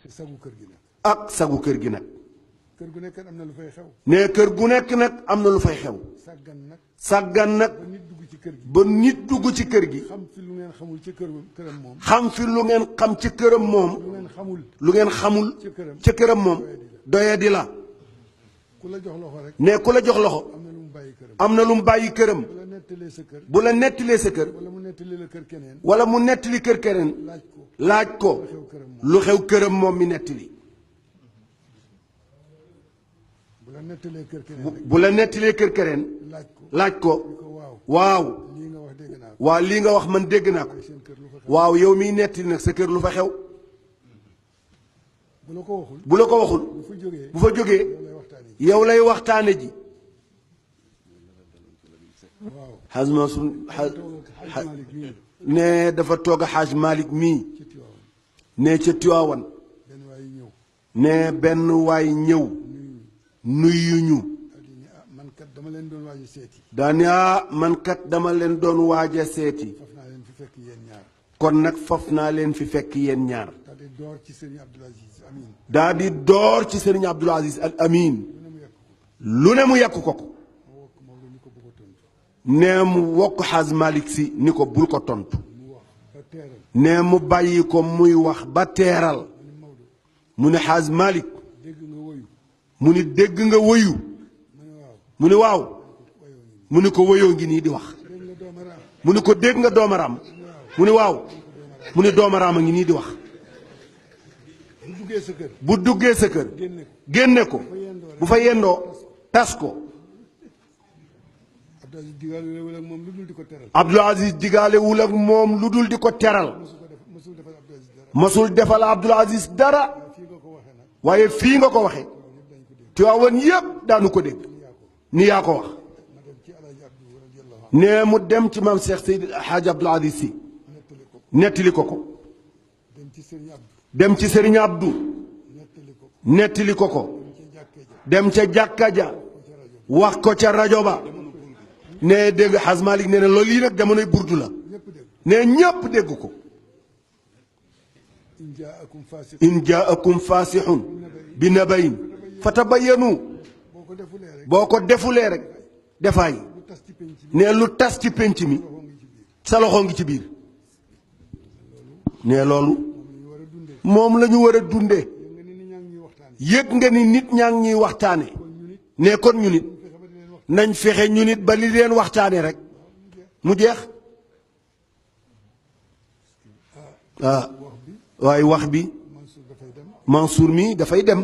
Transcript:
sagu kër gi nag. ak sagu kër gi nag. kër gu nekk am na lu fay xew. ne kër gu nekk nag am na lu fay xew. sàggan nag. ba nit dugg ci kër gi. ba nit dugg ci kër gi. xam fi lu ngeen xamul ci këram moom. xam fi lu ngeen xam ci këram moom. lu ngeen xamul. ci këram moom. doyadi la. ku la jox loxo rek. ne ku la jox loxo. am na lu mu bàyyi këram. bu la nettalee sa kër. wala mu nettali la kër keneen. wala mu nettali kër keneen. laaj ko lu xew këram moom mi nettali. bu la nettalee kër keneen. laaj ko waaw. waaw lii nga wax man dégg naa ko. waaw yow miy nettali nag sa kër lu fa xew. bu la ko waxul. bu fa jógee yow lay waxtaane ji. xaaj Mansour ne dafa toog a xaaj Malick mii. ne ca Tiwaawan. ne benn waay ñëw. nuyuñu. daani man kat dama leen doon waaj a seeti. kon nag faf naa leen fi fekk yéen ñaar. daa di door ci Serigne Abdoul Aziz Al Amin. lu ne mu yàq ko ko. nee mu wokk xaaj Malick si ni ko bul ko tontu. nee mu bàyyi ko muy wax ba teeral. mu ne xaaj Malick. mu ni dégg nga woyu. mu ni waaw. mu ni ko woyoo ngi nii di wax. mu ni ko dégg nga doomaraam. mu ni waaw. mu ni doomaraam a ngi nii di wax. bu duggee sa kër. génne ko. bu fa yendoo tas ko. Abdoul Aziz digaalewul ak moom lu dul di ko teral. masul defal Abdoul Aziz dara. waaye fii nga ko waxe Tiwaawan yépp daanu ko dégg. ni yaa ko wax. nee mu dem ci maam Cheikh Seydi Hadj Abdoul Aziz si. nettali ko ko. dem ci Serigne Abdou. nettali ko ko. dem ca jàkka ja. wax ko ca rajo ba. nee dégg Hadj Malick nee na loolu yi nag jamonoy burdu la. nee ñépp dégg ko. in jaakum faasixun bi nabayin fatabayyanu. boo ko defulee rek defaay. nee lu tas ci pénc mi sa loxo ngi ci biir. nee loolu moom la ñu war a dundee. yëg nga ni nit ñaa ngi ñuy waxtaane. nee kon ñu nit nañ fexe ñu nit ba li leen waxtaane rek mu jeex. waaye wax bi Mansour mi dafay dem.